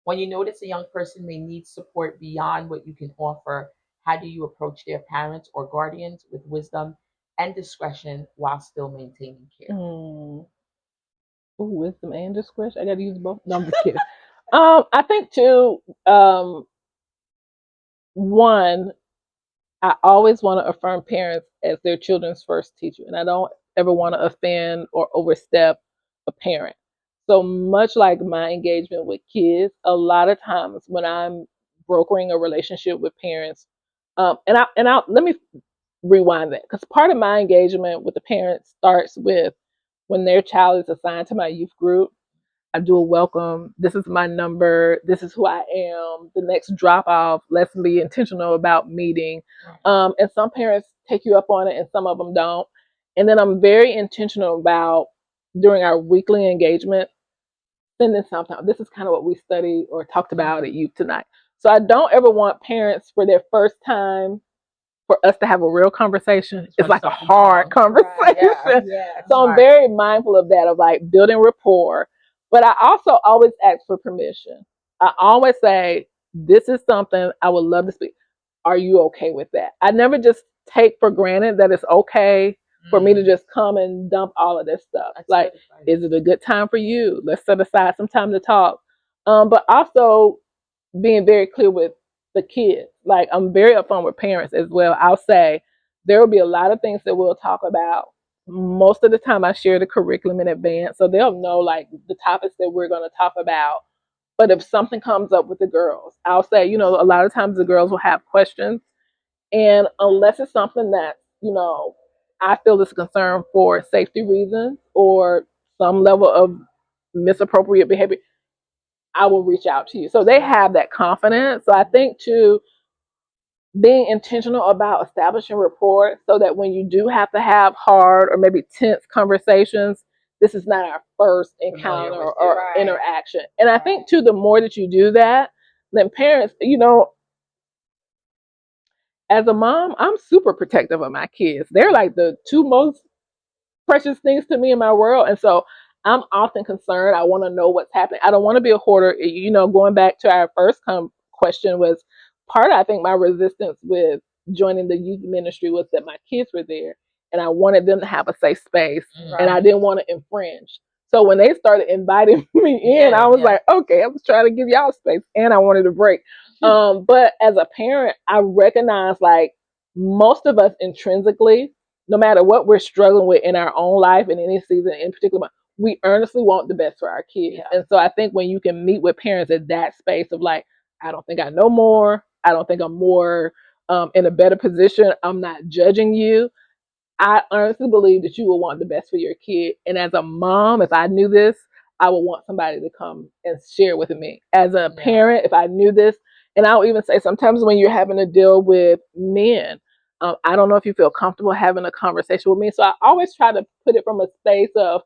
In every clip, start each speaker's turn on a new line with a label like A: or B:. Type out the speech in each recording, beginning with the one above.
A: When you notice a young person may need support beyond what you can offer, how do you approach their parents or guardians with wisdom and discretion while still maintaining care?
B: Mm. Ooh, wisdom and discretion. I got to use both. No, I'm just kidding. I think too. One, I always want to affirm parents as their children's first teacher, and I don't ever want to offend or overstep a parent. So much like my engagement with kids, a lot of times when I'm brokering a relationship with parents, and I let me rewind that, because part of my engagement with the parents starts with when their child is assigned to my youth group. I do a welcome. This is my number. This is who I am. The next drop off, let's be intentional about meeting. And some parents take you up on it and some of them don't. And then I'm very intentional about during our weekly engagement, sending something. This is kind of what we studied or talked about at youth tonight. So I don't ever want parents for their first time for us to have a real conversation. It's like a hard conversation. Right, yeah, so I'm very mindful of that, of like building rapport. But I also always ask for permission. I always say, this is something I would love to speak. Are you okay with that? I never just take for granted that it's okay for me to just come and dump all of this stuff. That's like, is it a good time for you? Let's set aside some time to talk. But also being very clear with the kids. Like, I'm very upfront with parents as well. I'll say there will be a lot of things that we'll talk about. Most of the time I share the curriculum in advance, so they'll know like the topics that we're going to talk about. But if something comes up with the girls, I'll say, a lot of times the girls will have questions. And unless it's something that, I feel is a concern for safety reasons or some level of misappropriate behavior, I will reach out to you. So they have that confidence. So I think too, being intentional about establishing rapport so that when you do have to have hard or maybe tense conversations, this is not our first encounter or interaction. And I think too, the more that you do that, then parents, as a mom, I'm super protective of my kids. They're like the two most precious things to me in my world. And so I'm often concerned. I want to know what's happening. I don't want to be a hoarder. Going back to our first question was part of, I think, my resistance with joining the youth ministry was that my kids were there and I wanted them to have a safe space and I didn't want to infringe. So when they started inviting me in, I was like, okay, I was trying to give y'all space and I wanted a break. But as a parent, I recognize like most of us intrinsically, no matter what we're struggling with in our own life in any season in particular, we earnestly want the best for our kids. Yeah. And so I think when you can meet with parents at that space of like, I don't think I know more. I don't think I'm more in a better position. I'm not judging you. I honestly believe that you will want the best for your kid. And as a mom, if I knew this, I would want somebody to come and share with me. As a parent, if I knew this, and I'll even say sometimes when you're having to deal with men, I don't know if you feel comfortable having a conversation with me. So I always try to put it from a space of,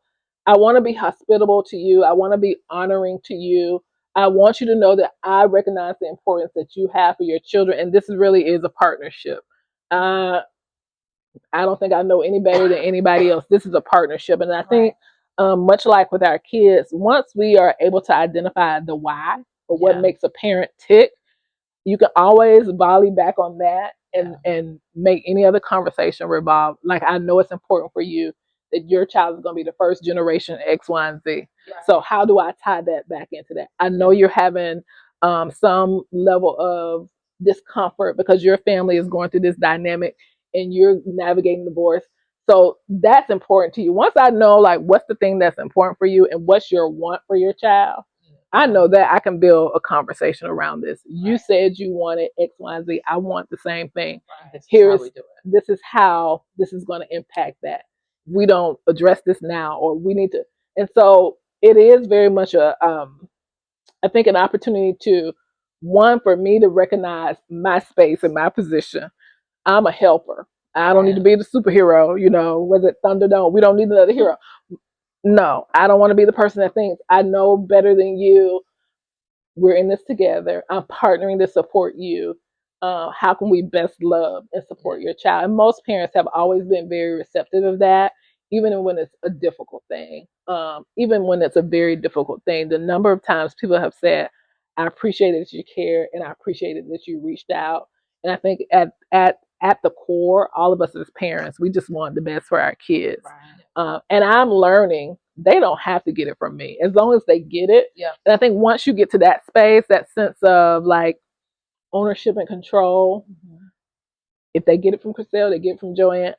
B: I want to be hospitable to you. I want to be honoring to you. I want you to know that I recognize the importance that you have for your children. And this really is a partnership. I don't think I know any better than anybody else. This is a partnership. And I think, much like with our kids, once we are able to identify the why or what makes a parent tick, you can always volley back on that and make any other conversation revolve. Like, I know it's important for you that your child is going to be the first generation X, Y, and Z. Yeah. So how do I tie that back into that? I know you're having some level of discomfort because your family is going through this dynamic and you're navigating divorce. So that's important to you. Once I know like what's the thing that's important for you and what's your want for your child, I know that I can build a conversation around this. You said you wanted X, Y, and Z. I want the same thing. This is how this is going to impact that. We don't address this now, or we need to. And so it is very much I think an opportunity to, one, for me to recognize my space and my position. I'm a helper. I don't need to be the superhero, was it Thunderdome? We don't need another hero. No, I don't want to be the person that thinks I know better than you. We're in this together. I'm partnering to support you. How can we best love and support your child? And most parents have always been very receptive of that, even when it's a difficult thing. Even when it's a very difficult thing, the number of times people have said, I appreciated that you cared, and I appreciated that you reached out. And I think at the core, all of us as parents, we just want the best for our kids.
A: Right.
B: And I'm learning they don't have to get it from me as long as they get it.
A: Yeah.
B: And I think once you get to that space, that sense of like ownership and control, if they get it from Cresselle, they get it from Johanne,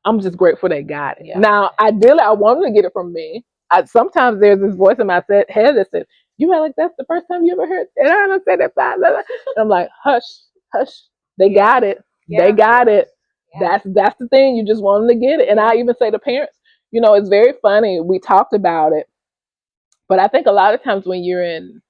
B: I'm just grateful they got it.
A: Yeah.
B: Now, ideally, I want them to get it from me. Sometimes there's this voice in my head that says, "You act like that's the first time you ever heard," and I don't say that. And I'm like, "Hush, hush." They got it. They got it. That's the thing. You just want them to get it. And I even say to parents, it's very funny. We talked about it, but I think a lot of times when you're in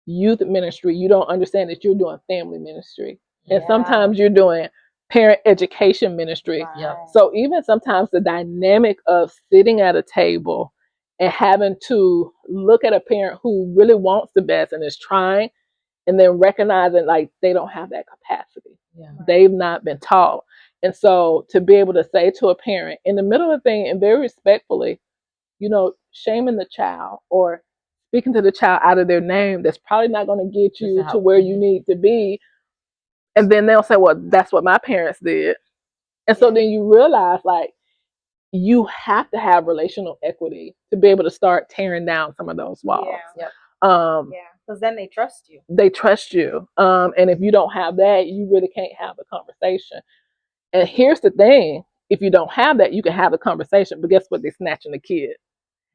B: youth ministry, you don't understand that you're doing family ministry, and sometimes you're doing parent education ministry.
A: Yep.
B: So even sometimes the dynamic of sitting at a table and having to look at a parent who really wants the best and is trying, and then recognizing like they don't have that capacity. They've not been taught. And so to be able to say to a parent in the middle of the thing and very respectfully, shaming the child or speaking to the child out of their name, that's probably not going to get you to where you need to be. And then they'll say, well, that's what my parents did. And so then you realize like you have to have relational equity to be able to start tearing down some of those walls.
A: Yep.
C: Because then they trust you.
B: They trust you. And if you don't have that, you really can't have a conversation. And here's the thing. If you don't have that, you can have a conversation, but guess what? They're snatching the kid.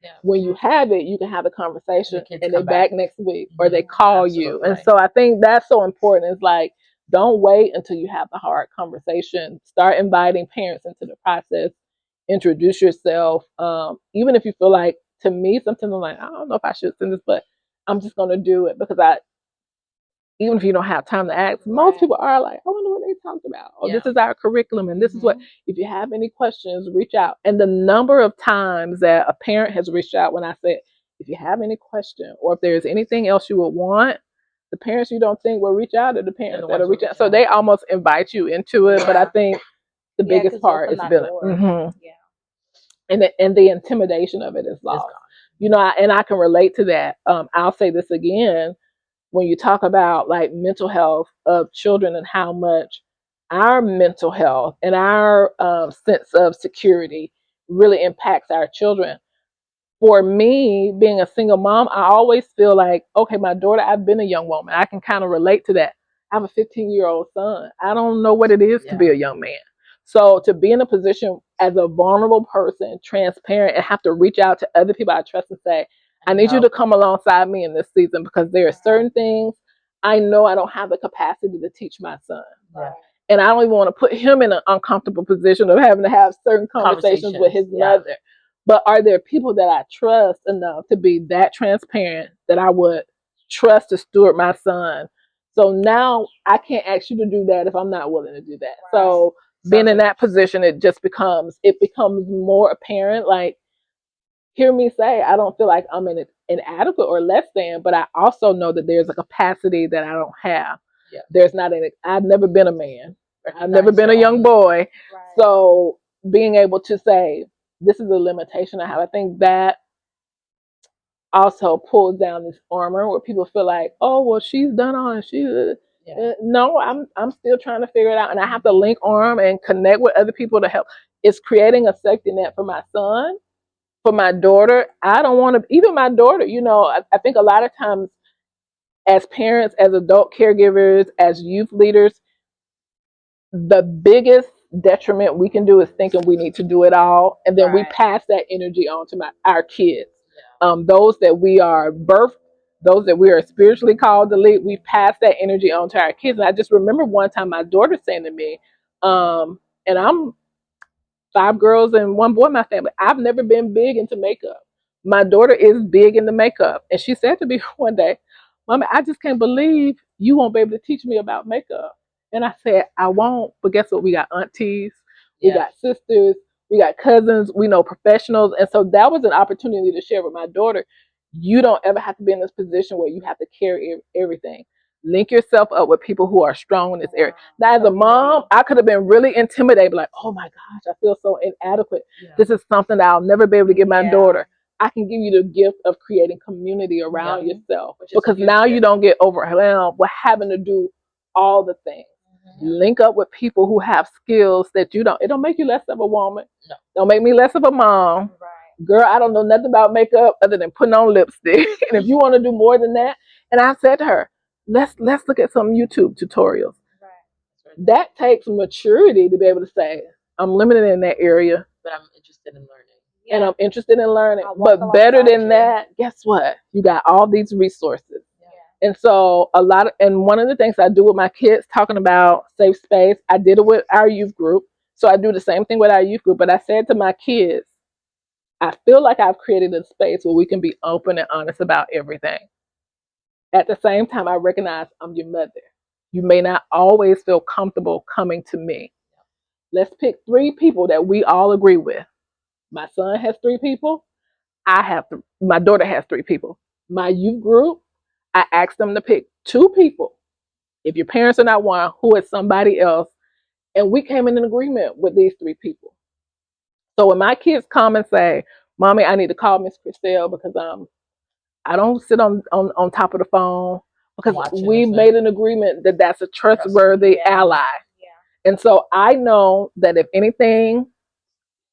A: Yeah.
B: When you have it, you can have a conversation and they're back next week or
A: Mm-hmm.
B: they call you. And so I think that's so important. It's like, don't wait until you have the hard conversation. Start inviting parents into the process. Introduce yourself. Even if you feel like, to me, sometimes I'm like, I don't know if I should send this, but I'm just going to do it because even if you don't have time to ask, most people are like, I wonder what they talked about. Or this is our curriculum and this is what, if you have any questions, reach out. And the number of times that a parent has reached out when I said, if you have any question or if there's anything else you would want, the parents you don't think will reach out are the parents that will reach out. So they almost invite you into it. But I think the biggest part is building. And the intimidation of it is lost. And I can relate to that. I'll say this again. When you talk about like mental health of children and how much our mental health and our sense of security really impacts our children. For me, being a single mom, I always feel like, okay, my daughter, I've been a young woman. I can kind of relate to that. I have a 15-year-old son. I don't know what it is to be a young man. So to be in a position as a vulnerable person, transparent, and have to reach out to other people I trust and say, I need you to come alongside me in this season because there are certain things I know I don't have the capacity to teach my son. And I don't even want to put him in an uncomfortable position of having to have certain conversations with his mother. But are there people that I trust enough to be that transparent that I would trust to steward my son? So now I can't ask you to do that if I'm not willing to do that. So being in that position, it becomes more apparent. Like, hear me say, I don't feel like I'm inadequate or less than, but I also know that there's a capacity that I don't have. There's not I've never been a man. I've never been a young boy. So being able to say, this is a limitation I have, I think that also pulls down this armor where people feel like, oh, well, she's done all and no, I'm still trying to figure it out. And I have to link arm and connect with other people to help. It's creating a safety net for my son, for my daughter. I don't want to, even my daughter, I think a lot of times as parents, as adult caregivers, as youth leaders, the biggest detriment we can do is thinking we need to do it all. And then we pass that energy on to our kids. Those that we are birthed, those that we are spiritually called to lead, we pass that energy on to our kids. And I just remember one time my daughter saying to me, and I'm 5 girls and 1 boy in my family, I've never been big into makeup. My daughter is big into makeup. And she said to me one day, Mommy, I just can't believe you won't be able to teach me about makeup. And I said, I won't. But guess what? We got aunties, we got sisters, we got cousins, we know professionals. And so that was an opportunity to share with my daughter. You don't ever have to be in this position where you have to carry everything. Link yourself up with people who are strong in this area. Now, as a mom, I could have been really intimidated, like, oh my gosh, I feel so inadequate. This is something that I'll never be able to give my daughter. I can give you the gift of creating community around yourself,
A: Which is
B: because now you don't get overwhelmed with having to do all the things. Link up with people who have skills that you don't. It don't make you less of a woman.
A: No.
B: Don't make me less of a mom.
C: Right.
B: Girl, I don't know nothing about makeup other than putting on lipstick. And if you want to do more than that, and I said to her, let's look at some YouTube tutorials.
C: Right.
B: That takes maturity to be able to say, I'm limited in that area,
A: but I'm interested in learning.
B: and I'm interested in learning.
C: I'll walk
B: But better
C: alongside
B: than
C: you.
B: that, guess what? You got all these resources. And so and one of the things I do with my kids, talking about safe space, I did it with our youth group. So I do the same thing with our youth group. But I said to my kids, I feel like I've created a space where we can be open and honest about everything. At the same time, I recognize I'm your mother. You may not always feel comfortable coming to me. Let's pick 3 people that we all agree with. My son has 3 people. My daughter has 3 people. My youth group, I asked them to pick 2 people. If your parents are not one, who is somebody else? And we came in an agreement with these 3 people. So when my kids come and say, Mommy, I need to call Miss Cresselle because I don't sit on top of the phone, because we made an agreement that that's a trustworthy ally. Yeah. And so I know that if anything,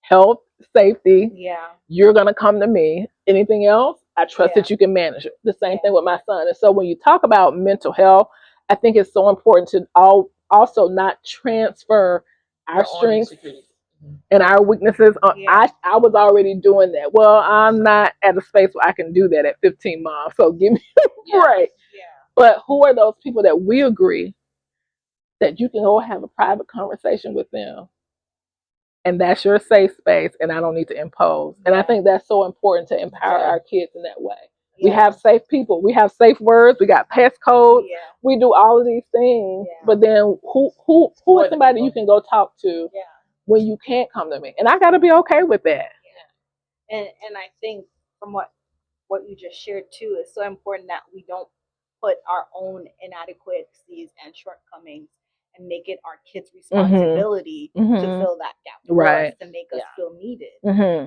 B: health, safety, you're going to come to me. Anything else, I trust that you can manage it. The same thing with my son. And so when you talk about mental health, I think it's so important to also not transfer our strengths and our weaknesses. I was already doing that. Well, I'm not at a space where I can do that at 15, Mom. So give me a break. Yeah. But who are those people that we agree that you can go have a private conversation with them? And that's your safe space, and I don't need to impose. And I think that's so important to empower our kids in that way. We have safe people. We have safe words. We got pest codes. We do all of these things. But then who is somebody you can go talk to when you can't come to me? And I got to be okay with that.
C: And I think from what you just shared too, is so important that we don't put our own inadequacies and shortcomings and make it our kids' responsibility to fill that gap for us, to make us feel needed.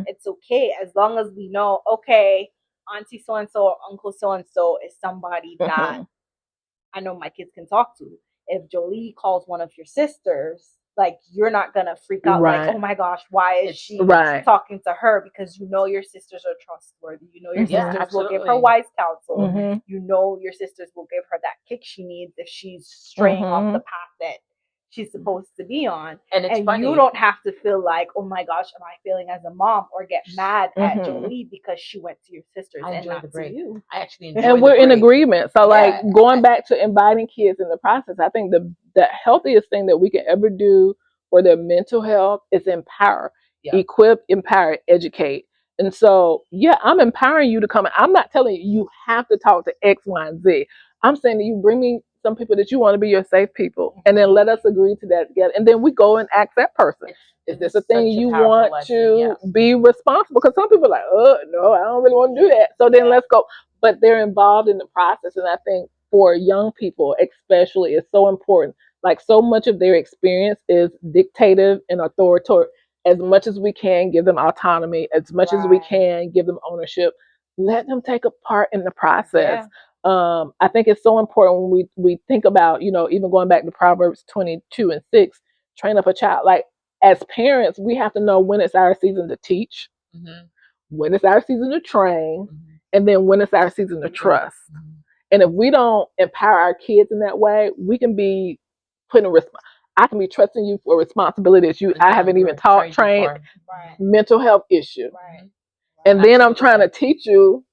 C: It's okay as long as we know, okay, Auntie so and so or Uncle so and so is somebody that I know my kids can talk to. If Jolie calls one of your sisters, like, you're not gonna freak out, like, oh my gosh, why is she talking to her? Because you know your sisters are trustworthy. You know your sisters will give her wise counsel. You know your sisters will give her that kick she needs if she's straying off the path that she's supposed to be on. And you don't have to feel like, oh my gosh, am I failing as a mom, or get mad at Jolie because she went to your sisters and not to you.
A: I actually enjoy
B: and we're in agreement. So like going back to inviting kids in the process, I think the healthiest thing that we can ever do for their mental health is empower, equip, empower, educate. And so, I'm empowering you to come. I'm not telling you you have to talk to X, Y, and Z. I'm saying that you bring me some people that you want to be your safe people, and then let us agree to that together. And then we go and ask that person, is this a thing you want to be responsible? Because some people are like, oh, no, I don't really want to do that. So then let's go. But they're involved in the process. And I think for young people, especially, it's so important. Like, so much of their experience is dictative and authoritarian. As much as we can give them autonomy, as much as we can give them ownership, let them take a part in the process. I think it's so important when we think about, even going back to Proverbs 22:6, train up a child. Like, as parents, we have to know when it's our season to teach, when it's our season to train, and then when it's our season to trust. And if we don't empower our kids in that way, we can be putting I can be trusting you for responsibilities I haven't even trained, mental health issue. And then I'm trying to teach you,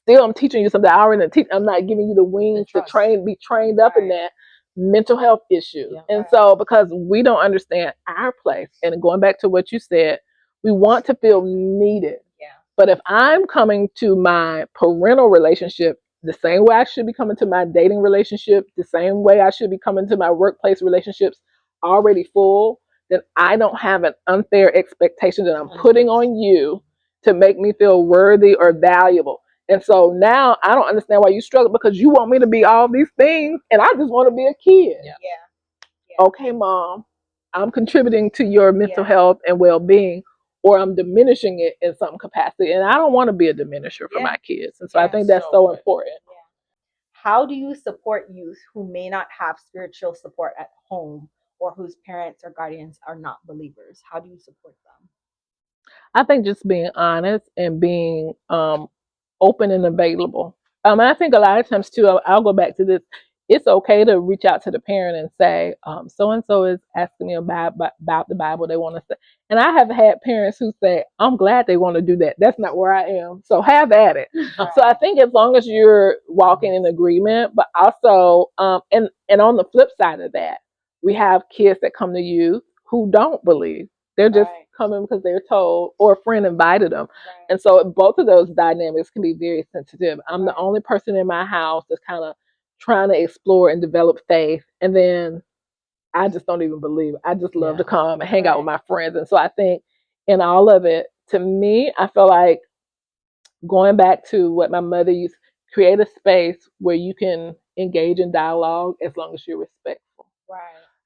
B: I'm teaching you something I already teach. I'm not giving you the wings to be trained up in that mental health issue. And so, because we don't understand our place, and going back to what you said, we want to feel needed. But if I'm coming to my parental relationship the same way I should be coming to my dating relationship, the same way I should be coming to my workplace relationships, already full, then I don't have an unfair expectation that I'm putting on you to make me feel worthy or valuable. And so now I don't understand why you struggle, because you want me to be all these things and I just want to be a kid. Okay, Mom, I'm contributing to your mental health and well-being. or I'm diminishing it in some capacity. And I don't want to be a diminisher for my kids. And so I think that's so important.
C: How do you support youth who may not have spiritual support at home or whose parents or guardians are not believers? How do you support them?
B: I think just being honest and being open and available. And I think a lot of times too, I'll go back to this. It's okay to reach out to the parent and say, so and so is asking me about the Bible. They want to say, and I have had parents who say, I'm glad they want to do that. That's not where I am. So have at it. Right. So I think as long as you're walking in agreement, but also, and on the flip side of that, we have kids that come to you who don't believe. They're just coming because they're told or a friend invited them. Right. And so both of those dynamics can be very sensitive. I'm the only person in my house that's kind of trying to explore and develop faith. And then I just don't even believe it. I just love to come and hang out with my friends. And so I think in all of it, to me, I feel like going back to what my mother used, create a space where you can engage in dialogue as long as you're respectful. Right.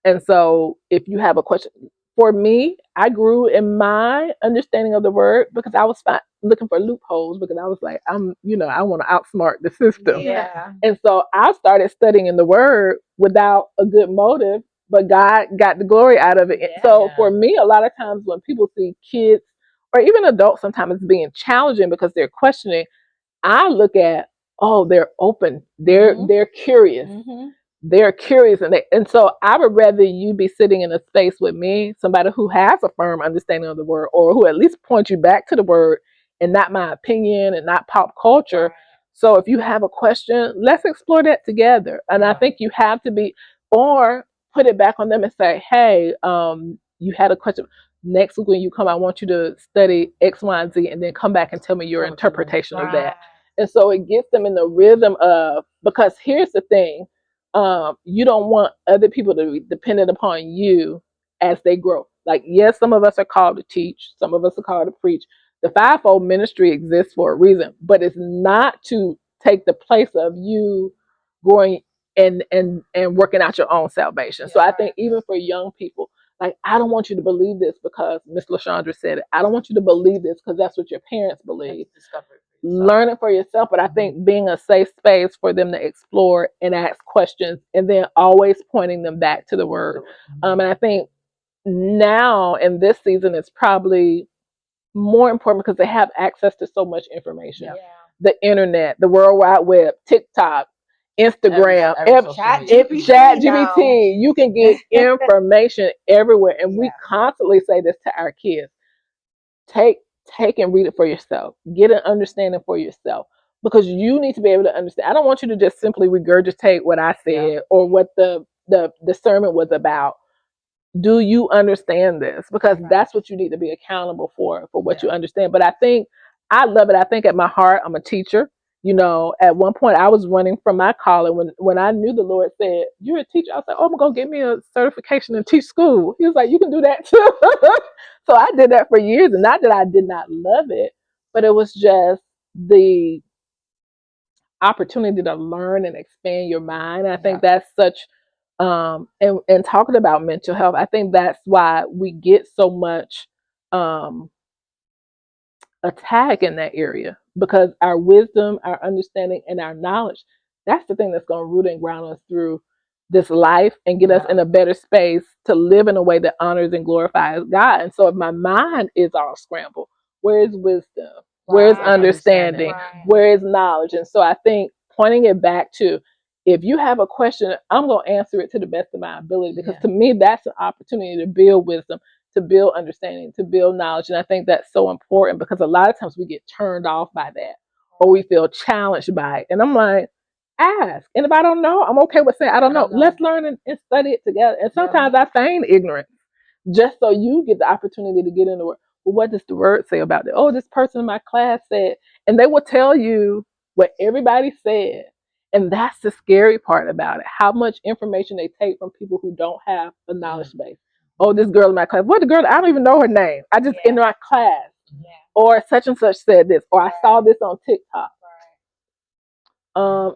B: And so if you have a question, for me, I grew in my understanding of the word because I was looking for loopholes because I was like, I want to outsmart the system. Yeah. And so I started studying in the word without a good motive, but God got the glory out of it. Yeah. So for me, a lot of times when people see kids or even adults, sometimes it's being challenging because they're questioning, I look at, oh, they're open. They're curious. Mm-hmm. They're curious, and so I would rather you be sitting in a space with me, somebody who has a firm understanding of the word, or who at least points you back to the word, and not my opinion and not pop culture. Right. So if you have a question, let's explore that together. And I think you have to be, or put it back on them and say, hey, you had a question. Next week when you come, I want you to study X, Y, and Z, and then come back and tell me your interpretation of that. And so it gets them in the rhythm of, because here's the thing. You don't want other people to be dependent upon you as they grow. Like, yes, some of us are called to teach, some of us are called to preach. The fivefold ministry exists for a reason, but it's not to take the place of you going and working out your own salvation. Yeah, so I think even for young people, like, I don't want you to believe this because Miss Lashaundra said it. I don't want you to believe this because that's what your parents believe. Learn it for yourself, but I think being a safe space for them to explore and ask questions, and then always pointing them back to the word. And I think now in this season, it's probably more important because they have access to so much information. Yeah. The internet, the World Wide Web, TikTok, Instagram, Chat GPT. You can get information everywhere, and we constantly say this to our kids: take and read it for yourself. Get an understanding for yourself, because you need to be able to understand. I don't want you to just simply regurgitate what I said or what the sermon was about. Do you understand this? Because that's what you need to be accountable for what you understand. But I think I love it. I think at my heart, I'm a teacher. At one point I was running from my calling when I knew the Lord said, "You're a teacher." I was like, "Oh, I'm gonna get me a certification and teach school." He was like, "You can do that too." So I did that for years, and not that I did not love it, but it was just the opportunity to learn and expand your mind. I think that's such and talking about mental health, I think that's why we get so much attack in that area, because our wisdom, our understanding, and our knowledge, that's the thing that's going to root and ground us through this life and get us in a better space to live in a way that honors and glorifies God. And so if my mind is all scrambled, where is wisdom? Where is understanding? Where is knowledge? And so I think pointing it back to, if you have a question, I'm going to answer it to the best of my ability, because to me, that's an opportunity to build wisdom, to build understanding, to build knowledge. And I think that's so important, because a lot of times we get turned off by that, or we feel challenged by it. And I'm like, ask. And if I don't know, I'm okay with saying, I don't know. Let's learn and study it together. And sometimes I feign ignorance just so you get the opportunity to get in the word. Well, what does the word say about it? Oh, this person in my class said, and they will tell you what everybody said. And that's the scary part about it, how much information they take from people who don't have a knowledge base. Oh, this girl in my class. What, the girl? I don't even know her name. I just in my class. Yeah. Or such and such said this, or I saw this on TikTok.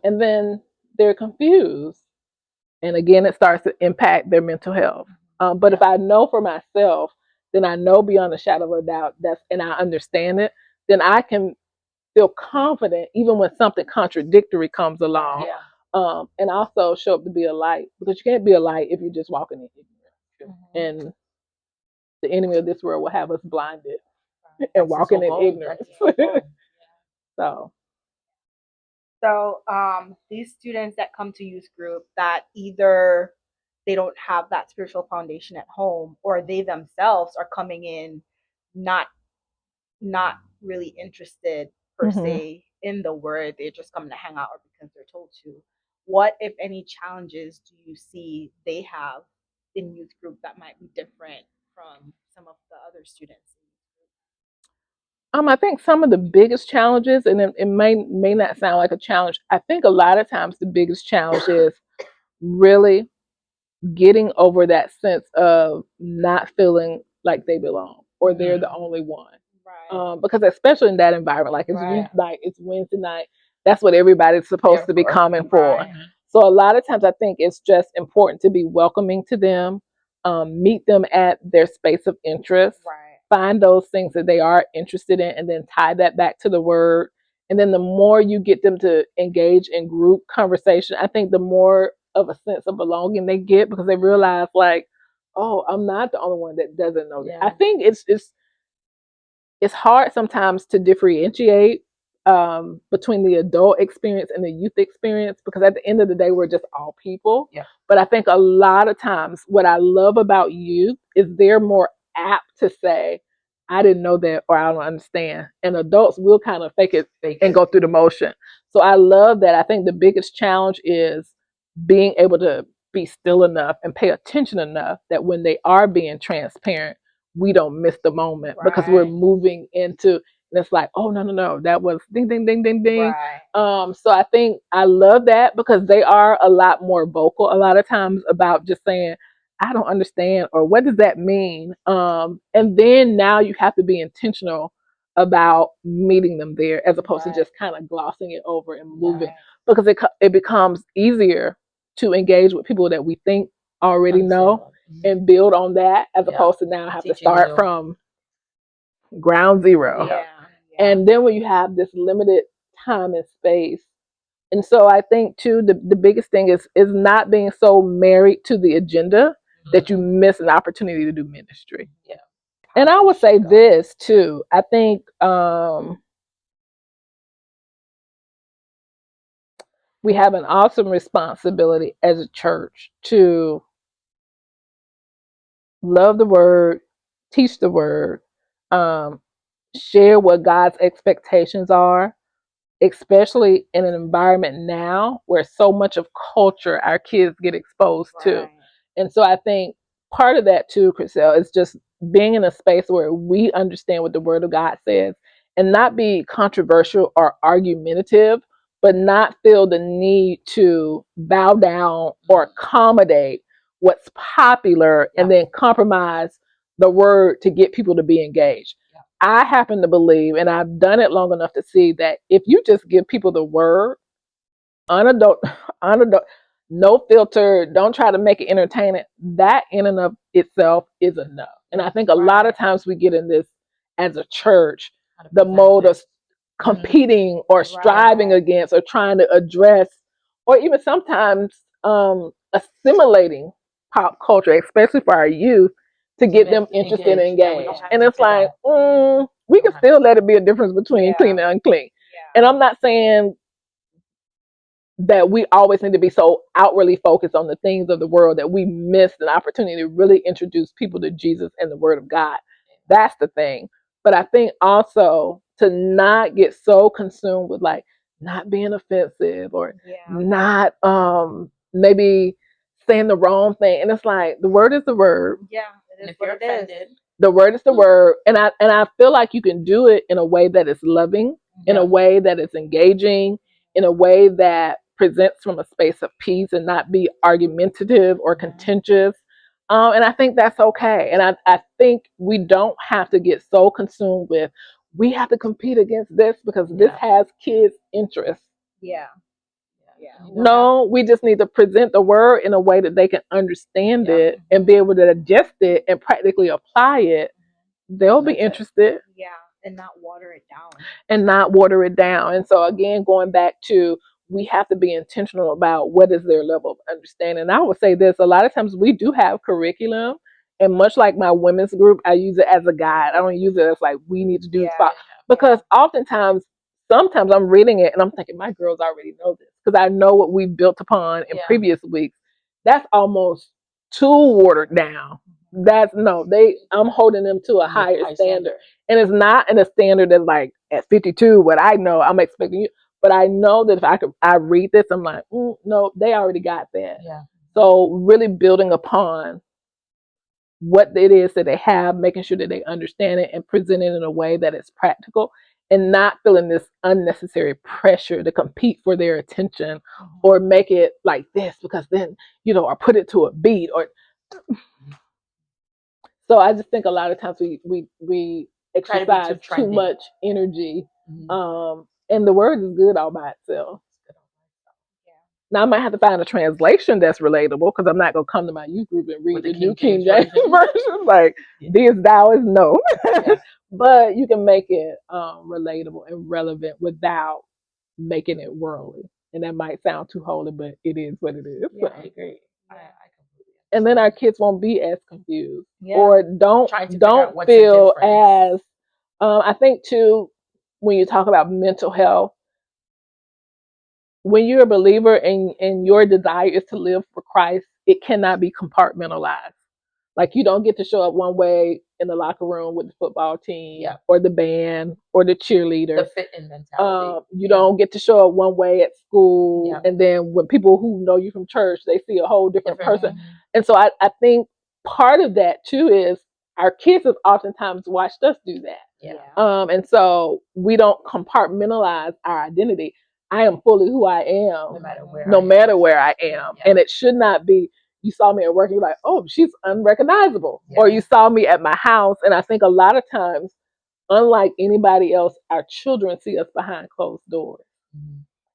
B: And then they're confused. And again, it starts to impact their mental health. But if I know for myself then I know beyond a shadow of a doubt and I understand it, then I can feel confident even when something contradictory comes along.
A: Yeah.
B: And also show up to be a light, because you can't be a light if you're just walking in ignorance. And the enemy of this world will have us blinded and walking in ignorance.
C: So these students that come to youth group that either they don't have that spiritual foundation at home, or they themselves are coming in not really interested per se in the word, they're just coming to hang out or because they're told to. What, if any, challenges do you see they have in youth group that might be different from some of the other students?
B: I think some of the biggest challenges, and it may not sound like a challenge. I think a lot of times the biggest challenge is really getting over that sense of not feeling like they belong or they're the only one.
C: Right.
B: Because especially in that environment, like it's youth night, it's Wednesday night, that's what everybody's supposed to be coming for. So a lot of times I think it's just important to be welcoming to them, meet them at their space of interest, find those things that they are interested in, and then tie that back to the word. And then the more you get them to engage in group conversation, I think the more of a sense of belonging they get, because they realize, like, oh, I'm not the only one that doesn't know that. I think it's hard sometimes to differentiate between the adult experience and the youth experience, because at the end of the day, we're just all people. But I think a lot of times what I love about youth is they're more apt to say, I didn't know that, or I don't understand. And adults will kind of fake it and go through the motion. So I love that. I think the biggest challenge is being able to be still enough and pay attention enough that when they are being transparent, we don't miss the moment, because we're moving into, and it's like, oh, no, that was ding, ding, ding, ding, ding. So I think I love that, because they are a lot more vocal a lot of times about just saying, I don't understand, or what does that mean? And then now you have to be intentional about meeting them there, as opposed to just kind of glossing it over and moving, because it becomes easier to engage with people that we think already know and build on that, as opposed to now have to start from ground zero. And then when you have this limited time and space. And so I think too, the biggest thing is not being so married to the agenda that you miss an opportunity to do ministry. And I would say this too. I think we have an awesome responsibility as a church to love the word, teach the word, share what God's expectations are, especially in an environment now where so much of culture our kids get exposed to. And so I think part of that too, Cresselle, is just being in a space where we understand what the word of God says, and not be controversial or argumentative, but not feel the need to bow down or accommodate what's popular and then compromise the word to get people to be engaged. I happen to believe, and I've done it long enough to see, that if you just give people the word, unadult, no filter, don't try to make it entertaining, that in and of itself is enough. And I think a lot of times we get in this as a church, the mode of competing or striving against or trying to address, or even sometimes assimilating pop culture, especially for our youth, to get them interested and engaged. And it's like, we can still let it be a difference between clean and unclean. And I'm not saying that we always need to be so outwardly focused on the things of the world that we miss an opportunity to really introduce people to Jesus and the Word of God. That's the thing. But I think also to not get so consumed with, like, not being offensive or not maybe saying the wrong thing. And it's like, the word is the word.
C: It is what it is.
B: The word is the word. And I feel like you can do it in a way that is loving, in a way that is engaging, in a way that presents from a space of peace and not be argumentative or contentious. And I think that's okay. And I think we don't have to get so consumed with, we have to compete against this because this has kids' interests. No, we just need to present the word in a way that they can understand it and be able to digest it and practically apply it. they'll be
A: That's it.
B: interested.
C: Yeah, and not water it down.
B: And so again, going back to, we have to be intentional about what is their level of understanding. And I would say this, a lot of times we do have curriculum, and much like my women's group, I use it as a guide. I don't use it as like we need to do
C: Yeah.
B: because oftentimes, sometimes I'm reading it and I'm thinking my girls already know this because I know what we've built upon in
A: Yeah.
B: previous weeks. That's almost too watered down. That's no, I'm holding them to a higher standard. And it's not in a standard that's like at 52, what I know I'm expecting you. But I know that if I read this, I'm like, no, they already got that.
A: Yeah.
B: So really building upon what it is that they have, making sure that they understand it and present it in a way that is practical and not feeling this unnecessary pressure to compete for their attention or make it like this because then, or put it to a beat or. So I just think a lot of times we exercise too much energy. And the word is good all by itself. Now I might have to find a translation that's relatable because I'm not gonna come to my youth group and read the New King James version. Like this thou is no. Yeah. But you can make it relatable and relevant without making it worldly. And that might sound too holy, but it is what it is.
A: Yeah, I agree.
B: And then our kids won't be as confused or don't feel as I think too, when you talk about mental health, when you're a believer and your desire is to live for Christ, it cannot be compartmentalized. Like you don't get to show up one way in the locker room with the football team or the band or the cheerleader.
A: The fit-in mentality.
B: You don't get to show up one way at school, and then when people who know you from church, they see a whole different person. And so I think part of that too is our kids have oftentimes watched us do that. And so we don't compartmentalize our identity. I am fully who I am, no matter where I am. And it should not be, you saw me at work, you're like, oh, she's unrecognizable. Or you saw me at my house. And I think a lot of times, unlike anybody else, our children see us behind closed doors.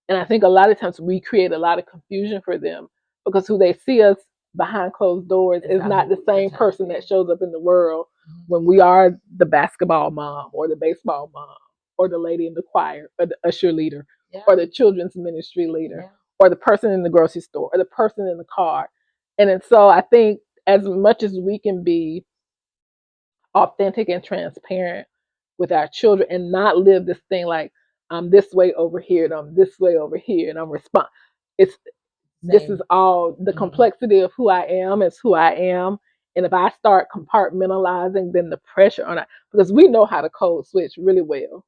B: And I think a lot of times we create a lot of confusion for them because who they see us behind closed doors is not the same person that shows up in the world when we are the basketball mom or the baseball mom or the lady in the choir or the usher leader or the children's ministry leader or the person in the grocery store or the person in the car. And so I think as much as we can be authentic and transparent with our children and not live this thing like I'm this way over here and I'm this way over here and I'm this is all the complexity of who I am is who I am. And if I start compartmentalizing, then the pressure on it, because we know how to code switch really well.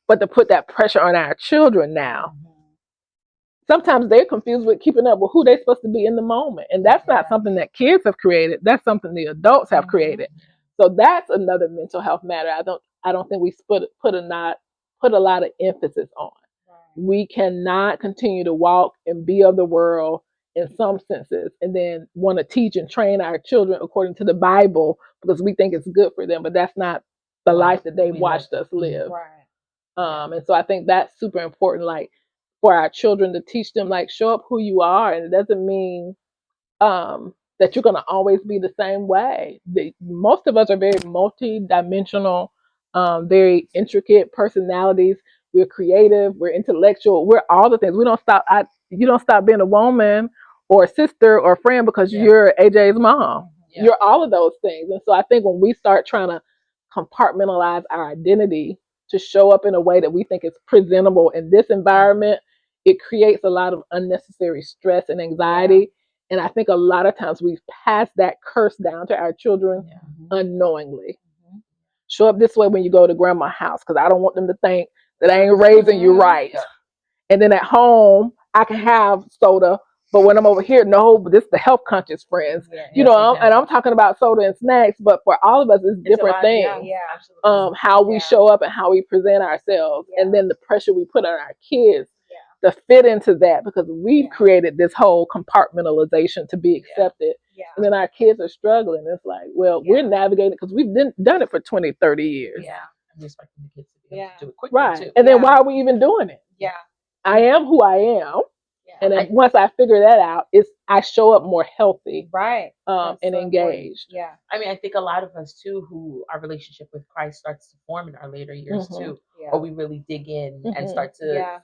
B: But to put that pressure on our children now, sometimes they're confused with keeping up with who they're supposed to be in the moment. And that's not something that kids have created. That's something the adults have created. So that's another mental health matter. I don't think we put a lot of emphasis on. We cannot continue to walk and be of the world in some senses and then want to teach and train our children according to the Bible because we think it's good for them, but that's not the life that they watched us live. And so I think that's super important, like for our children to teach them, like show up who you are. And it doesn't mean that you're going to always be the same way. Most of us are very multi-dimensional, very intricate personalities. We're creative, we're intellectual, we're all the things. You don't stop being a woman or a sister or a friend because you're AJ's mom. You're all of those things. And so I think when we start trying to compartmentalize our identity to show up in a way that we think is presentable in this environment, it creates a lot of unnecessary stress and anxiety. And I think a lot of times we've passed that curse down to our children unknowingly. Show up this way when you go to grandma's house because I don't want them to think that I ain't raising you right. And then at home, I can have soda, but when I'm over here, no, but this is the health conscious friends. And I'm talking about soda and snacks, but for all of us, it's different things. How we show up and how we present ourselves. And then the pressure we put on our kids to fit into that because we've created this whole compartmentalization to be accepted. And then our kids are struggling. It's like, well, we're navigating because we've done it for 20, 30 years.
A: I'm expecting the kids to be able to do it quickly too.
B: And then why are we even doing it? I am who I am. And then once I figure that out, I show up more healthy,
C: right,
B: and
C: so important.
B: engaged.
C: Yeah,
A: I mean, I think a lot of us too, who our relationship with Christ starts to form in our later years too,
C: yeah,
A: or we really dig in and start to,
C: yeah,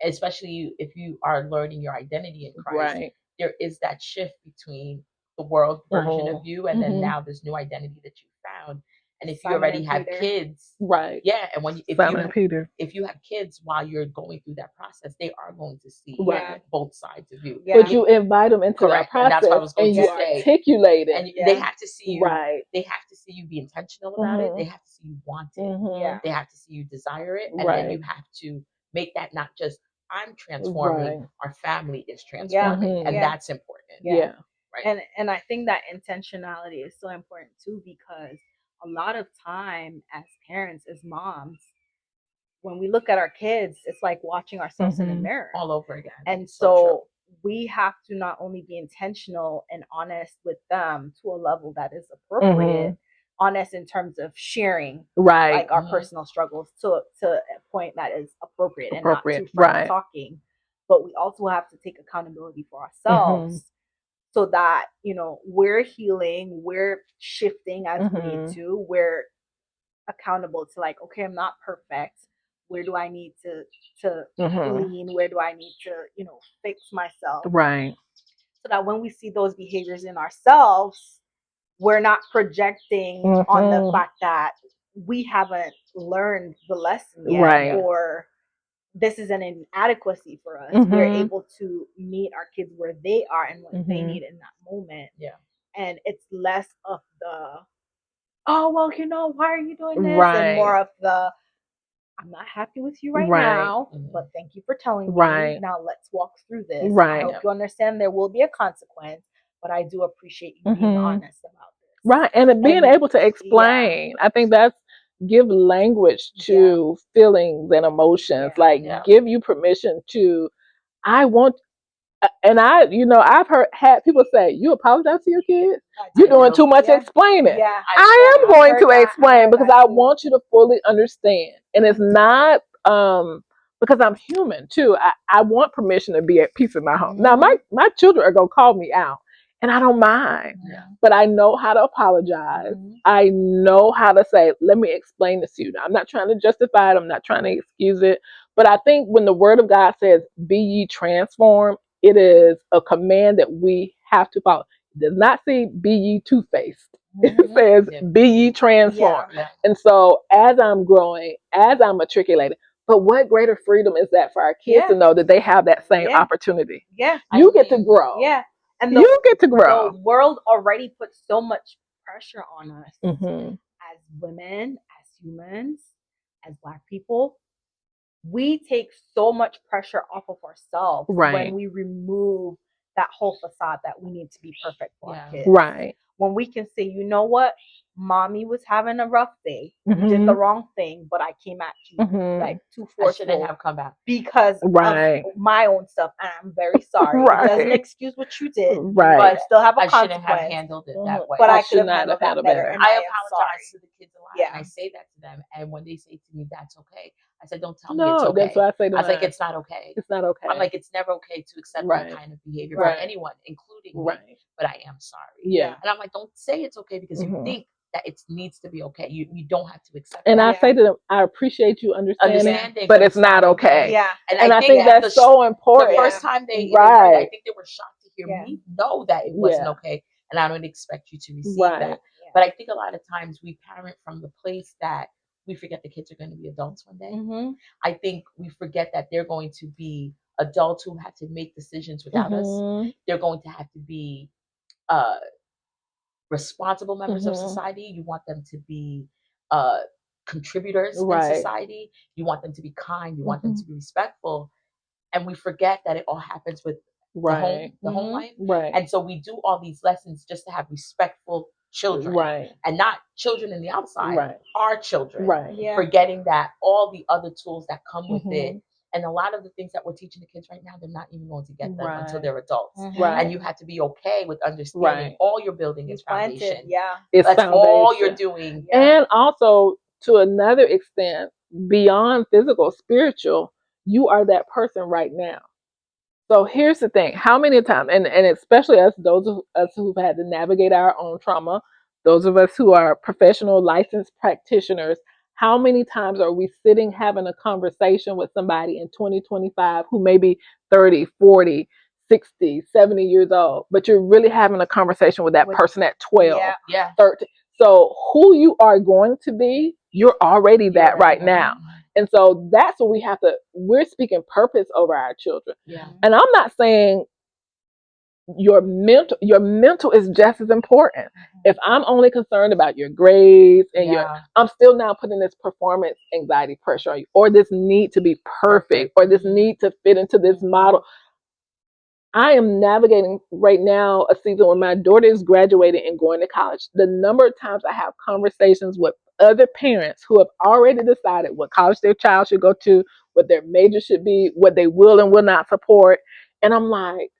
A: especially if you are learning your identity in Christ,
B: Right.
A: there is that shift between the world version of you and then now this new identity that you found. And if you
C: Simon
A: already
C: and
A: have
C: Peter.
A: kids,
B: Right.
A: yeah, and when
B: Simon Peter.
A: if you have kids while you're going through that process, they are going to see
B: Right.
A: both sides of you.
C: Yeah.
B: But you invite them into
A: Correct,
B: that
A: and that's what I
B: process
A: was going
B: and
A: to
B: you
A: say.
B: articulate it.
A: And they have to see you.
B: Right.
A: They have to see you be intentional about it. They have to see you want it.
C: Yeah.
A: They have to see you desire it, and
B: Right.
A: then you have to make that not just I'm transforming.
B: Right.
A: Our family is transforming, and
C: Yeah.
A: that's important.
B: Yeah.
A: Right.
C: And I think that intentionality is so important too, because a lot of time as parents, as moms, when we look at our kids, it's like watching ourselves in a mirror
A: all over again.
C: And so we have to not only be intentional and honest with them to a level that is appropriate, honest in terms of sharing like our personal struggles to a point that is appropriate and not two friends talking. But we also have to take accountability for ourselves so that, you know, we're healing, we're shifting as we need to, we're accountable to like, okay, I'm not perfect. Where do I need to lean? Where do I need to, you know, fix myself?
B: Right.
C: So that when we see those behaviors in ourselves, we're not projecting on the fact that we haven't learned the lesson yet, or this is an inadequacy for us. We're able to meet our kids where they are and what they need in that moment.
A: Yeah.
C: And it's less of the, oh, well, you know, why are you doing this? And more of the, I'm not happy with you right now, but thank you for telling me. Now let's walk through this. I hope you understand there will be a consequence, but I do appreciate you being honest about this.
B: Right. And being able to explain. I think that's give language to feelings and emotions. Like give you permission to, I want, and I've had people say, you apologize to your kids? You're doing too much explaining.
C: Yeah.
B: I am going to explain because I want you to fully understand. And it's not because I'm human too. I want permission to be at peace in my home. Now my children are gonna call me out and I don't mind. But I know how to apologize. I know how to say, let me explain this to you. Now, I'm not trying to justify it, I'm not trying to excuse it. But I think when the word of God says, be ye transformed, it is a command that we have to follow. It does not say, be ye two-faced. It says, be ye transformed. And so as I'm growing, as I'm matriculating, but what greater freedom is that for our kids to know that they have that same opportunity? You get to grow.
C: And
B: you get to grow.
C: The world already puts so much pressure on us as women, as humans, as Black people. We take so much pressure off of ourselves when we remove that whole facade that we need to be perfect for our kids. When we can say, you know what, mommy was having a rough day. You did the wrong thing, but I came at you like too forceful.
A: I shouldn't have come back
C: because of my own stuff, and I'm very sorry. It doesn't excuse what you did, but I still have a consequence.
A: Shouldn't have handled it that way.
C: But I could have handled that better. And
A: I apologize to the kids a lot, and I say that to them. And when they say to me, "That's okay," I said, "Don't tell me it's okay."
B: That's what I say to
A: I was like, "It's not okay.
B: It's not okay."
A: I'm like, "It's never okay to accept that kind of behavior from anyone, including me." But I am sorry. And I'm like, "Don't say it's okay because you think that it needs to be okay. You don't have to accept."
B: And
A: that.
B: I say to them, "I appreciate you understanding, but it's not okay." And I think that's so important.
A: The first time they heard it, I think they were shocked to hear me know that it wasn't okay, and I don't expect you to receive that. But I think a lot of times we parent from the place that we forget the kids are going to be adults one day. I think we forget that they're going to be adults who have to make decisions without us. They're going to have to be responsible members of society. You want them to be contributors in society. You want them to be kind. You want them to be respectful. And we forget that it all happens with the home life. And so we do all these lessons just to have respectful children, and not children in the outside, our children, forgetting that all the other tools that come with it. And a lot of the things that we're teaching the kids right now, they're not even going to get them until they're adults. And you have to be okay with understanding all you're building is foundation. That's all you're doing.
B: And also, to another extent, beyond physical, spiritual, you are that person right now. So here's the thing: how many times, and especially us, those of us who've had to navigate our own trauma, those of us who are professional licensed practitioners, how many times are we sitting having a conversation with somebody in 2025 who may be 30, 40, 60, 70 years old, but you're really having a conversation with that person at 12, 13. So who you are going to be, you're already that right now. And so that's what we're speaking purpose over our children.
A: Yeah.
B: And I'm not saying your mental is just as important. If I'm only concerned about your grades and I'm still now putting this performance anxiety pressure on you, or this need to be perfect, or this need to fit into this model. I am navigating right now a season where my daughter is graduating and going to college. The number of times I have conversations with other parents who have already decided what college their child should go to, what their major should be, what they will and will not support. And I'm like,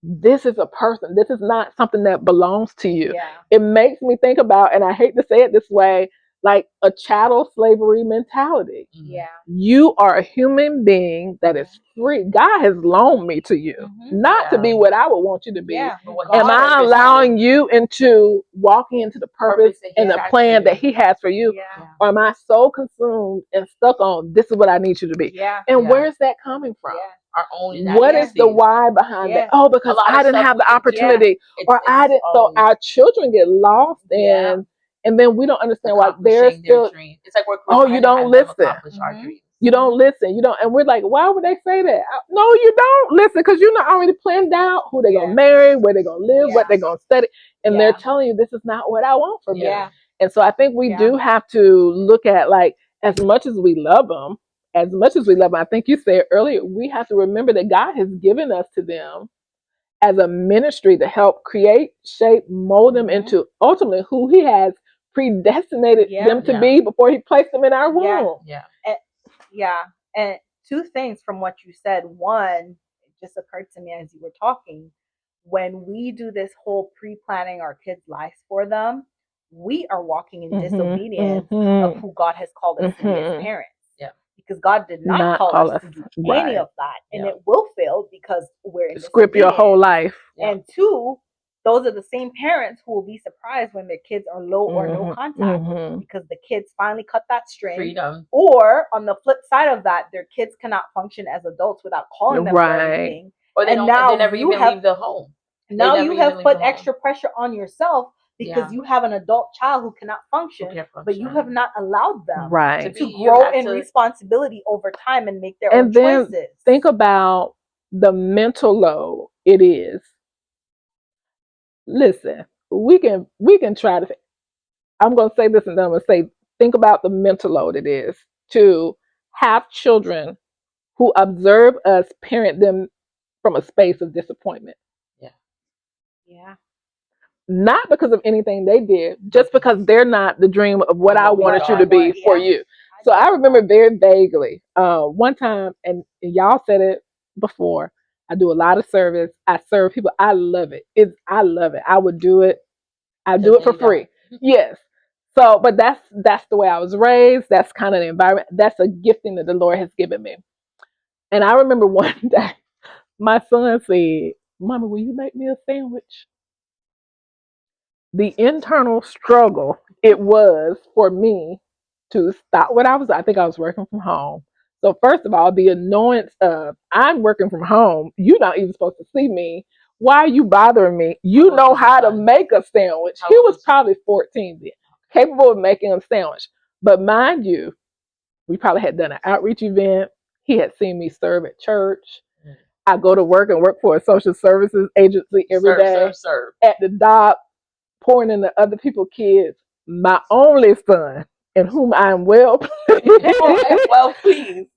B: this is a person. This is not something that belongs to you.
C: Yeah.
B: It makes me think about, and I hate to say it this way, like a chattel slavery mentality.
C: Yeah.
B: You are a human being that is free. God has loaned me to you, not to be what I would want you to be.
C: Yeah.
B: Am I allowing you into walking into the purpose and the plan that He has for you?
C: Yeah.
B: Or am I so consumed and stuck on this is what I need you to be?
C: Yeah.
B: And where is that coming from?
C: Yeah.
A: Our own
B: What is the why behind that? Oh, because I didn't have the opportunity, or I didn't. So our children get lost in, and then we don't understand why they're still.
A: It's like
B: oh, you don't listen. You don't listen. You don't, and we're like, why would they say that? No, you don't listen because you're not already planned out who they're gonna marry, where they're gonna live, what they're gonna study, and they're telling you this is not what I want from you. And so I think we do have to look at, like, as much as we love them. As much as we love them, I think you said earlier, we have to remember that God has given us to them as a ministry to help create, shape, mold them into ultimately who He has predestinated them to be before He placed them in our womb.
C: And two things from what you said. One, it just occurred to me as you were talking, when we do this whole pre-planning our kids' lives for them, we are walking in disobedience of who God has called us to be as parents. Because God did not call us to do any of that. And it will fail because we're in
B: script your whole life.
C: And two, those are the same parents who will be surprised when their kids are low or no contact because the kids finally cut that string.
A: Freedom.
C: Or on the flip side of that, their kids cannot function as adults without calling them for everything.
A: Or they never even leave the home.
C: Now you have put extra pressure on yourself because you have an adult child who cannot function, but you have not allowed them to grow in responsibility over time and make their own choices.
B: Think about the mental load it is. Listen, we can try to. I'm going to say this and then I'm going to say, think about the mental load it is to have children who observe us parent them from a space of disappointment.
C: Yeah.
B: Not because of anything they did, just because they're not the dream of what I wanted you to be for you. So I remember very vaguely one time, and y'all said it before, I do a lot of service. I serve people. I love it. I love it. I would do it. I do it for free. Yes. So, but that's the way I was raised. That's kind of the environment. That's a gifting that the Lord has given me. And I remember one day, my son said, "Mama, will you make me a sandwich?" The internal struggle it was for me to stop what I think I was working from home. So first of all, the annoyance of I'm working from home. You're not even supposed to see me. Why are you bothering me? You know how to make a sandwich. He was probably 14 then, capable of making a sandwich. But mind you, we probably had done an outreach event. He had seen me serve at church. I go to work and work for a social services agency every day. At the dock, pouring into other people's kids. My only son, in whom I am well pleased,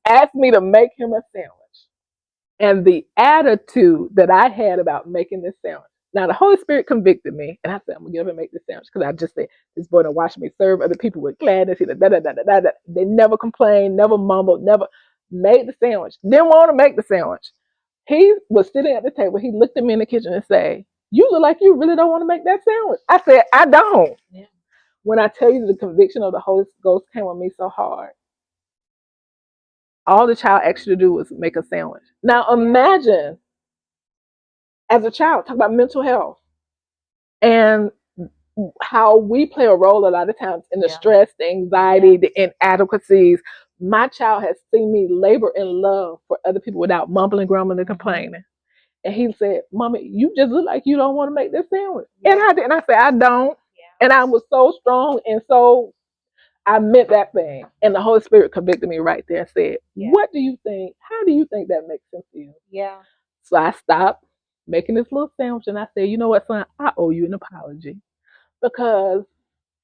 B: asked me to make him a sandwich. And the attitude that I had about making this sandwich. Now, the Holy Spirit convicted me, and I said, I'm going to get up and make this sandwich because I just said, this boy to watch me serve other people with gladness. They never complained, never mumbled, never made the sandwich. Didn't want to make the sandwich. He was sitting at the table. He looked at me in the kitchen and said, "You look like you really don't want to make that sandwich." I said, "I don't." Yeah. When I tell you the conviction of the Holy Ghost came on me so hard, all the child asked you to do was make a sandwich. Now imagine as a child, talk about mental health and how we play a role a lot of times in the stress, the anxiety, the inadequacies. My child has seen me labor in love for other people without mumbling, grumbling, and complaining. And he said, "Mommy, you just look like you don't want to make this sandwich." And I did. And I said, "I don't." And I was so strong. And so I meant that thing. And the Holy Spirit convicted me right there and said, "What do you think? How do you think that makes sense to you?"
C: Yeah.
B: So I stopped making this little sandwich and I said, "You know what, son? I owe you an apology because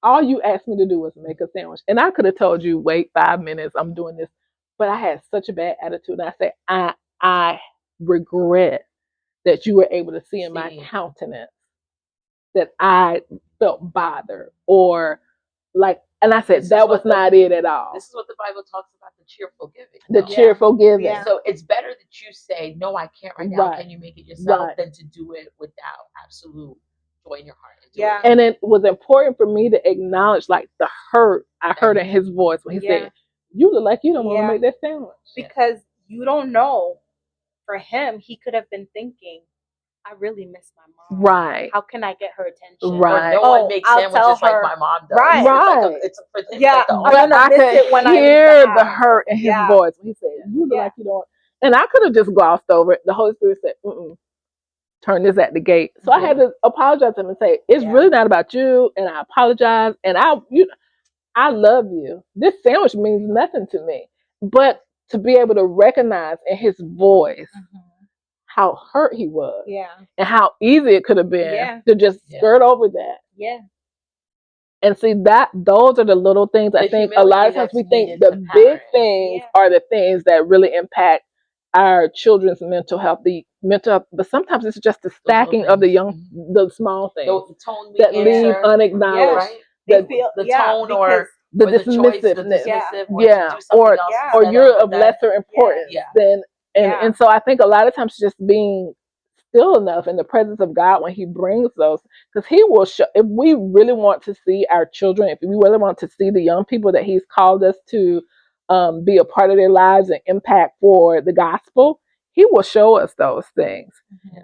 B: all you asked me to do was make a sandwich. And I could have told you, wait 5 minutes, I'm doing this." But I had such a bad attitude. And I said, I regret that you were able to see in my countenance that I felt bothered or like, and I said, that was not it at all.
A: This is what the Bible talks about, the cheerful giving.
B: The cheerful giving.
C: Yeah.
A: So it's better that you say, "No, I can't right now. Can you make it yourself?" Than to do it without absolute joy in your heart.
B: And it was important for me to acknowledge like the hurt I heard in his voice when he said, "You look like you don't want to make that sandwich."
C: Because you don't know, for him, he could have been thinking, "I really miss my mom.
B: Right.
C: How can I get her attention?"
B: Right.
A: Or no one makes sandwiches like my mom does.
C: Right.
B: Right.
A: It's like
B: but I could hear the hurt in his voice when he said, "You look like you don't." And I could have just glossed over it. The Holy Spirit said, "Turn this at the gate." So I had to apologize to him and say, "It's really not about you." And I apologize. And I love you. This sandwich means nothing to me. But to be able to recognize in his voice how hurt he was. And how easy it could have been to just skirt over that. And see that those are the little things I think a lot of times we think the big things are the things that really impact our children's mental health, but sometimes it's just the stacking of the small things
A: the tone
B: that leave unacknowledged.
A: The tone or
B: the dismissiveness,
A: or
B: you're of lesser importance than, and so I think a lot of times just being still enough in the presence of God when he brings those, because he will show, if we really want to see our children, if we really want to see the young people that he's called us to be a part of their lives and impact for the gospel, he will show us those things.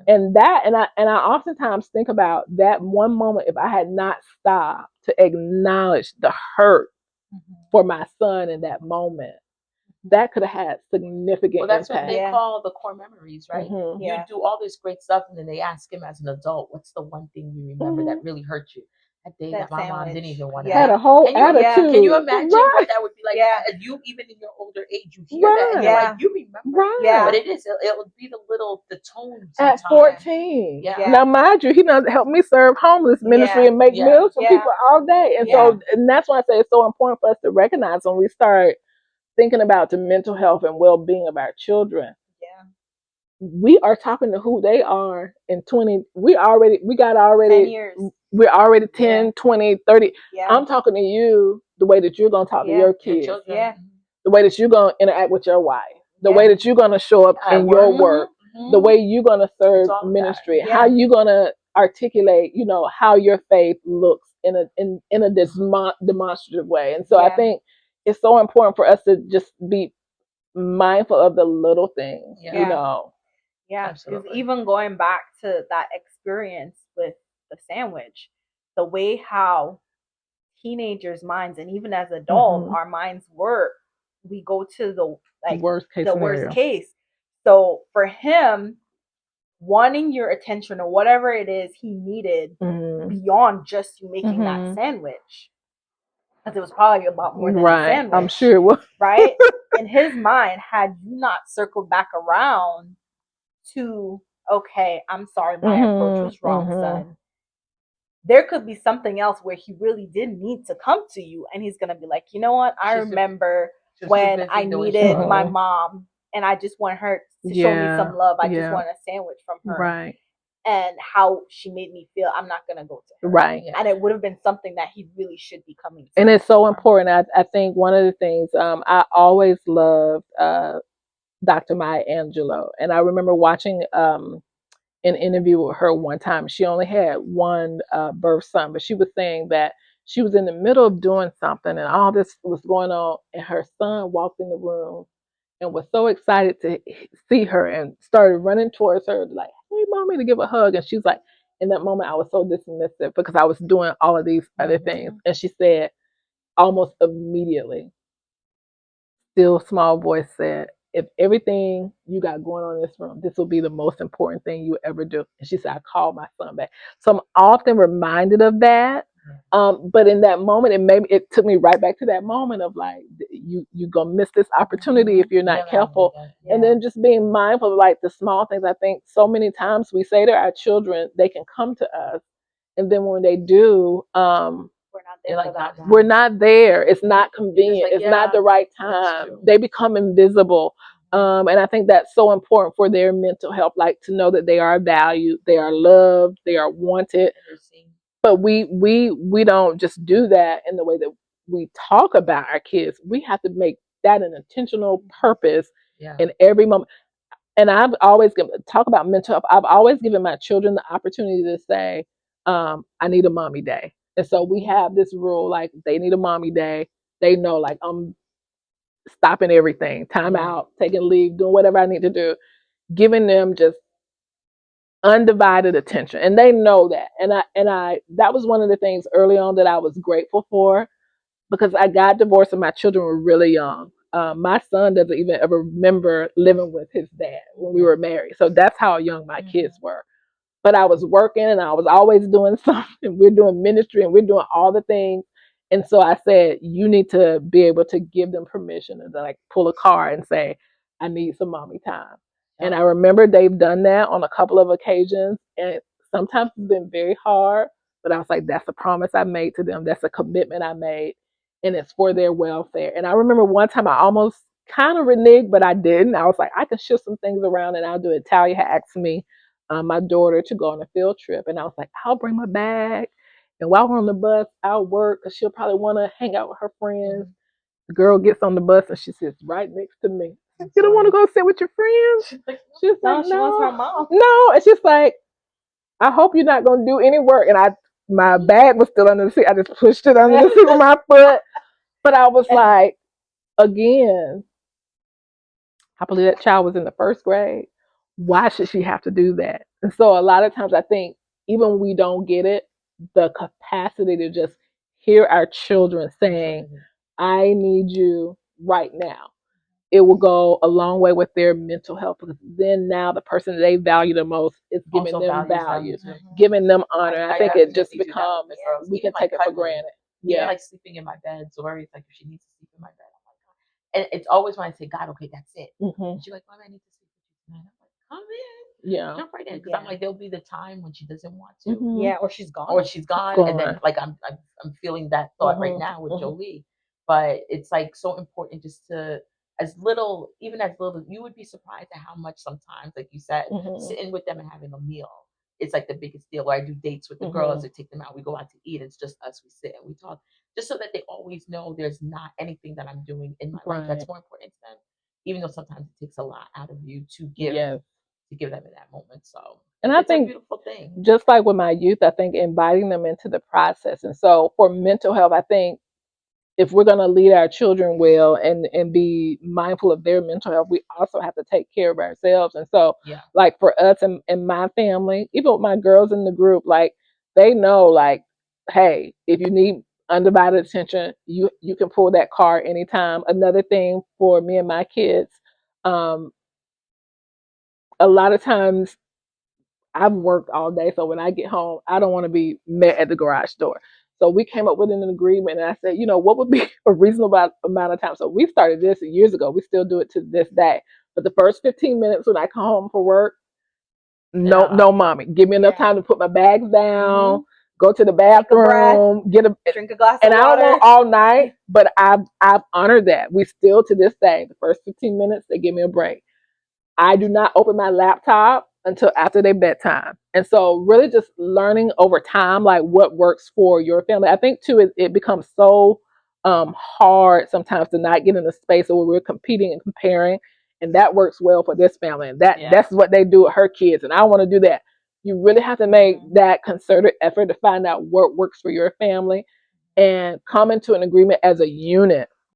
B: And I oftentimes think about that one moment, if I had not stopped to acknowledge the hurt for my son in that moment, that could have had significant
A: that's
B: impact.
A: what they call the core memories, right? You do all this great stuff and then they ask him as an adult, "What's the one thing you remember that really hurt you?" That day that my mom didn't even want to
B: had a whole attitude.
A: Can you imagine what that would be like? You, even in your older age, you hear that and you're like, you remember. But it would be the tone sometimes.
B: At 14. Now mind you, he doesn't help me serve homeless ministry and make meals for people all day. And so, and that's why I say it's so important for us to recognize when we start thinking about the mental health and well-being of our children. We are talking to who they are in 20. We're already 10 years. We're already 10, 20, 30. I'm talking to you the way that you're going to talk to your kids. The way that you're going to interact with your wife. The way that you're going to show up in your work. The way you're going to serve ministry. How you're going to articulate, how your faith looks in a demonstrative way. And so I think it's so important for us to just be mindful of the little things,
C: because even going back to that experience with the sandwich, the way how teenagers' minds and even as adults, our minds work, we go to the worst case. So for him, wanting your attention or whatever it is he needed beyond just you making that sandwich, because it was probably about more than a sandwich.
B: I'm sure it was.
C: Right? In his mind, had you not circled back around to, "Okay, I'm sorry, my approach was wrong, son." There could be something else where he really did need to come to you, and he's gonna be like, "You know what? I remember when I needed my mom, and I just want her to show me some love. I just want a sandwich from her."
B: Right.
C: And how she made me feel, I'm not gonna go to her.
B: Right.
C: And it would have been something that he really should be coming to.
B: And it's so important. I think one of the things I always loved Dr. Maya Angelou, and I remember watching an interview with her one time. She only had one birth son, but she was saying that she was in the middle of doing something, and all this was going on, and her son walked in the room, and was so excited to see her and started running towards her like, hey, mommy, to give a hug. And she's like, in that moment, I was so dismissive because I was doing all of these other things. And she said, almost immediately, still small voice said, if everything you got going on in this room, this will be the most important thing you ever do. And she said, I called my son back. So I'm often reminded of that. But in that moment, it took me right back to that moment of like, you gonna miss this opportunity if you're not careful. And then just being mindful of like the small things. I think so many times we say to our children, they can come to us. And then when they do, we're not there. It's not convenient. It's not the right time. They become invisible. And I think that's so important for their mental health, like to know that they are valued, they are loved, they are wanted. But we don't just do that in the way that we talk about our kids. We have to make that an intentional purpose in every moment. And I've always talk about mental health. I've always given my children the opportunity to say, I need a mommy day. And so we have this rule, like they need a mommy day. They know like I'm stopping everything, time out, taking leave, doing whatever I need to do, giving them just undivided attention. And they know that. And I that was one of the things early on that I was grateful for, because I got divorced and my children were really young. My son doesn't even ever remember living with his dad when we were married. So that's how young my kids were. But I was working and I was always doing something. We're doing ministry and we're doing all the things. And so I said, you need to be able to give them permission to like pull a car and say, I need some mommy time. And I remember they've done that on a couple of occasions. And sometimes it's been very hard, but I was like, that's a promise I made to them. That's a commitment I made. And it's for their welfare. And I remember one time I almost kind of reneged, but I didn't. I was like, I can shift some things around and I'll do it. Talia had asked me, my daughter, to go on a field trip. And I was like, I'll bring my bag. And while we're on the bus, I'll work because she'll probably want to hang out with her friends. The girl gets on the bus and she sits right next to me. You don't want to go sit with your friends? She's like,
C: she wants her mom.
B: No. And she's like, I hope you're not going to do any work. And my bag was still under the seat. I just pushed it under the seat with my foot. But I was like, again, I believe that child was in the first grade. Why should she have to do that? And so a lot of times I think even when we don't get it, the capacity to just hear our children saying, I need you right now, it will go a long way with their mental health, because then now the person that they value the most is giving
A: Also
B: them
A: value,
B: value, giving them honor. I think it just becomes, we can take it for granted.
A: Yeah, like sleeping in my bed. So Lori's like, if she needs to sleep in my bed, I'm like, God. And it's always when I say, God, okay, that's it. And she's like, Mom, I need to sleep with you tonight. I'm like, come in. Jump right in. Because I'm like, there'll be the time when she doesn't want to.
C: Yeah, or she's gone.
A: And then like I'm feeling that thought right now with Jolie. But it's like so important just to, even as little, you would be surprised at how much sometimes, like you said, sitting with them and having a meal. It's like the biggest deal. Or I do dates with the girls, I take them out, we go out to eat. It's just us, we sit and we talk, just so that they always know there's not anything that I'm doing in my life that's more important to them. Even though sometimes it takes a lot out of you to give them in that moment. So,
B: and I think
A: a beautiful thing.
B: Just like with my youth, I think inviting them into the process. And so for mental health, I think if we're going to lead our children well and be mindful of their mental health, we also have to take care of ourselves. And so, like for us and my family, even with my girls in the group, like they know, like, hey, if you need undivided attention, you can pull that card anytime. Another thing for me and my kids, a lot of times I've worked all day, so when I get home, I don't want to be met at the garage door. So we came up with an agreement, and I said, what would be a reasonable amount of time? So we started this years ago. We still do it to this day. But the first 15 minutes when I come home from work, no, mommy. Give me enough time to put my bags down, go to the bathroom,
C: drink a glass
B: of water. And I don't want all night,
A: Mm-hmm.
B: but I've honored that. We still, to this day, the first 15 minutes, they give me a break. I do not open my laptop until after their bedtime. And so really just learning over time, like what works for your family. I think too, it becomes so hard sometimes to not get in a space where we're competing and comparing. And that works well for this family. And that's what they do with her kids. And I want to do that. You really have to make that concerted effort to find out what works for your family and come into an agreement as a unit